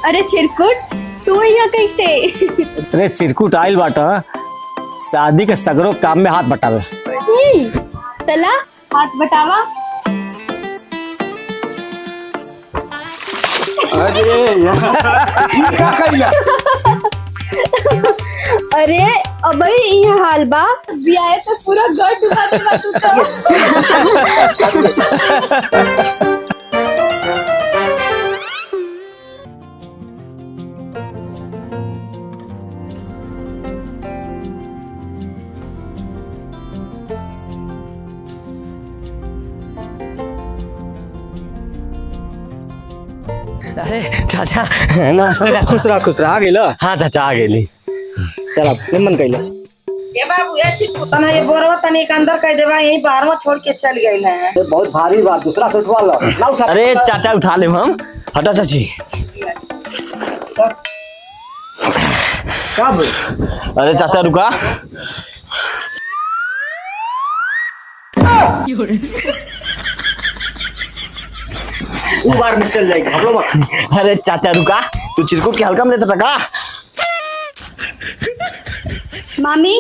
अरे चिरकुट तू यहाँ कैसे? अरे चिरकुट आइल बाटा शादी के सगरो काम में हाथ बटावे। तला हाथ बटावा। अरे अब यहाँ हाल बा बियाह तो पूरा घर डुबा देबा तू तो। अरे चाचा ना खुश रहा आ गेल। हाँ चाचा आ गेली। चल निमन कैला ये बाबू ये चिटकुटा ना ये बोरवा तनी एक अंदर कह देवा यही बाहर में छोड़ के चल गइल है। ये बहुत भारी बात दूसरा से उठवा लो ना उठा। अरे चाचा उठा ले हम। हटा चाची कब? अरे चाचा रुका। बार में चल जाएगी हम लोग। अरे चाचा रुका तू चिरकुट के हल्का में लेता टका। मामी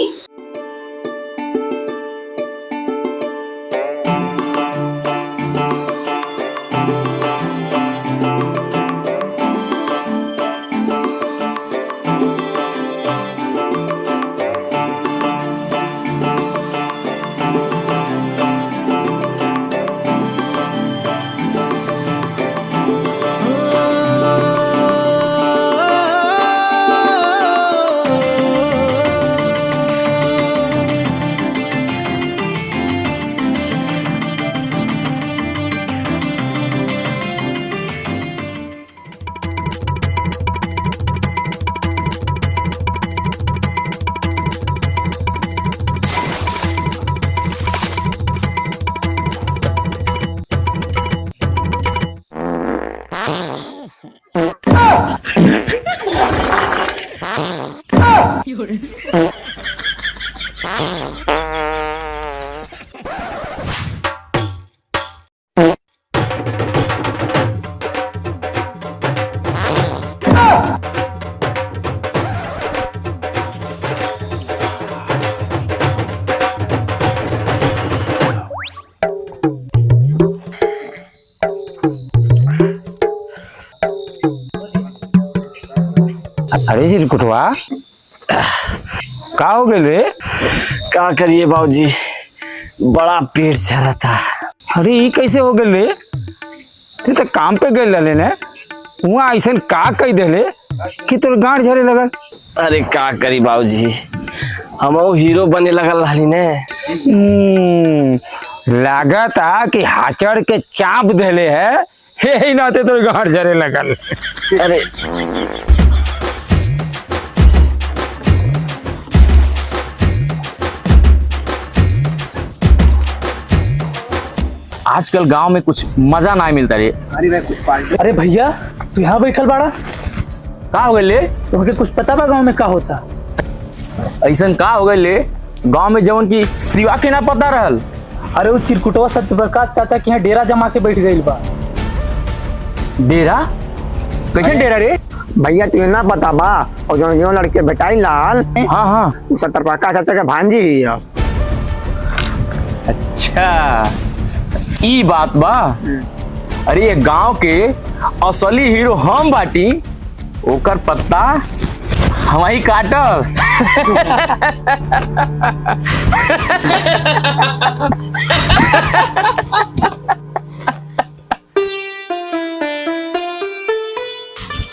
अरे चिरकुटवा का हो गए? का करिए बाबूजी बड़ा पेट से रहा था। अरे ये कैसे हो गए? तो काम पे गए लेने वहाँ ऐसा का कह देले कि तोर गांठ झरे लगल। अरे का करी बाबूजी हम हीरो बने लगल रही ने। लागत आ कि हाचड़ के चाप देले है यही नाते तोर गांठ झरे लगल। अरे आजकल गांव में कुछ मजा ना मिलता रे। अरे भैया तू यहाँ बैठल बाड़ा का हो गए? तुमके कुछ पता बा गाँव में का होता? ऐसा का हो गए गांव में जवन की सिवा के ना पता रहल। अरे वो चिरकुटवा सत्यप्रकाश चाचा के यहाँ डेरा जमा के बैठ गई बा। डेरा? कैसे डेरा रे? भैया तुझे ना पता बा और जो लड़के बेटाई लाल हाँ हाँ सत्यप्रकाश चाचा के भांजी ही है। अच्छा ई बात बा। अरे ये गांव के असली हीरो हम बाटी ओकर पत्ता हमारी काटब।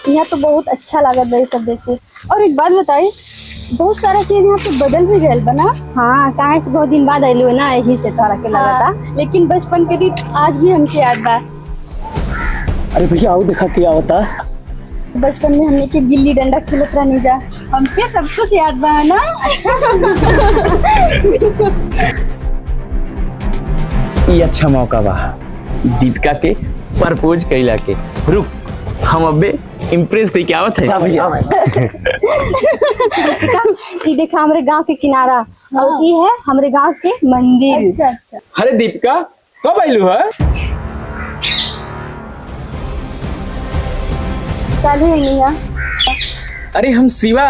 यहाँ तो बहुत अच्छा लागत है सब देख के। और एक बात बताई बहुत सारा चीज यहाँ पे बदल भी गया बना। हाँ काहे तो बहुत दिन बाद आइलू है ना यही से तोरा के लगा था। लेकिन बचपन के दिन आज भी हमके याद बा। अरे भैया आओ देखा क्या होता। बचपन में हमने के गिल्ली डंडा खेलत रहनी जा हमके सब कुछ याद बा ना। ये अच्छा मौका बा दीपिका के प्रपोज कैला के। रुक हम अबे इम्प्रेस कोई क्या बात है। ये देखा हमारे गांव के किनारा और ये है हमारे गांव के मंदिर। अच्छा अच्छा। अरे दीपिका कब आइलू है? कल ही नहीं है। अरे हम शिवा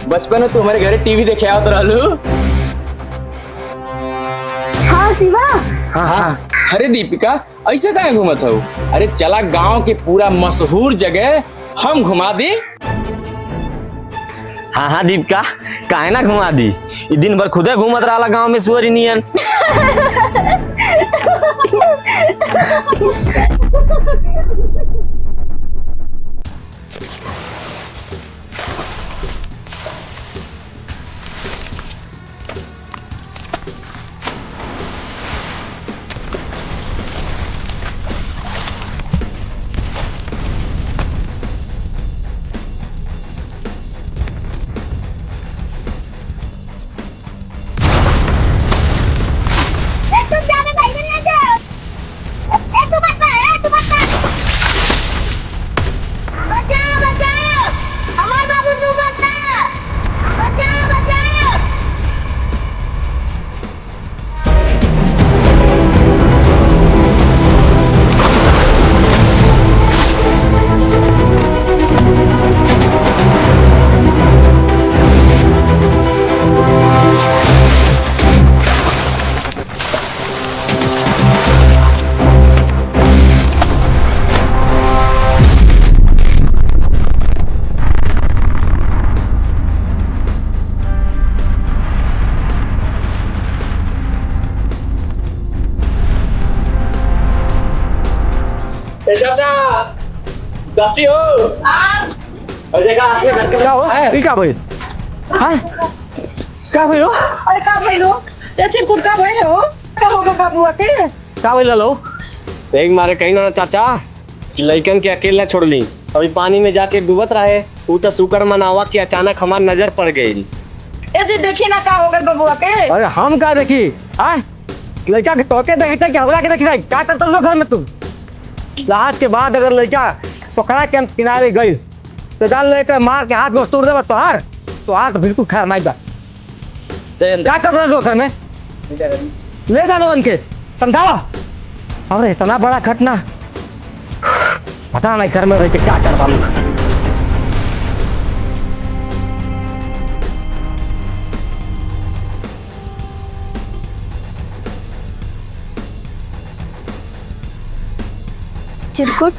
बचपन में तुम्हारे घरे टीवी देखे आवत रहलू। हाँ शिवा, हाँ। अरे दीपिका ऐसे काहे घूमत हो? अरे चला गांव के पूरा मशहूर जगह हम घुमा दी। हाँ हाँ दीपिका, काहे ना घुमा दी। ई दिन भर खुदे घूमत रहा गांव में सुअरी नियन। चाची हो। अरे क्या हो? ई का भइल? हां का भइल हो? अरे का भइलो? ये चिरकुट का भइल हो? का होगा बाबू के? का भइल लो? एक मारे कहीं ना चाचा कि लइकन के अकेला छोड़ ली। अभी पानी में जाके डूबत रहे, ऊ तो शुक्र मनावा कि अचानक हमार नजर पड़ गई। ए जी देखी ना का होगा बाबू के? अरे हम का देखी? हां लड़का के टोके देखते कि हमरा के देखी जाए का करत लो घर में तू? लास्ट के बाद अगर लड़का पकड़ा के किनारे गई तो डाल लेकर मार के हाथ में तोड़ देबा तो हाथ बिल्कुल खा नहीं बा। क्या कर रहे हो घर में? ले जानो उनके समझाओ। अरे इतना बड़ा घटना पता नहीं घर में रह के क्या करता लोग। चिरकुट,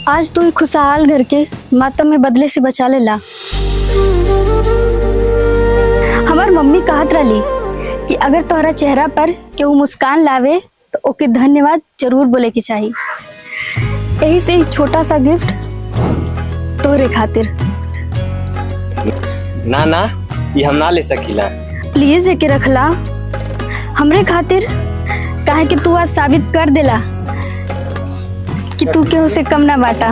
आज तू खुशहाल घर के मातम में बदले से बचा लेला। हमार मम्मी कहत रही कि अगर तोहरा चेहरा पर केहू मुस्कान लावे तो ओके धन्यवाद जरूर बोले के चाहिए। यही से ही छोटा सा गिफ्ट तोहरे खातिर। ना ना ये हम ना ले सकीला। प्लीज एके रखला हमरे खातिर, काहे कि तू आज साबित कर देला कि तू केहू से कम ना बाटा।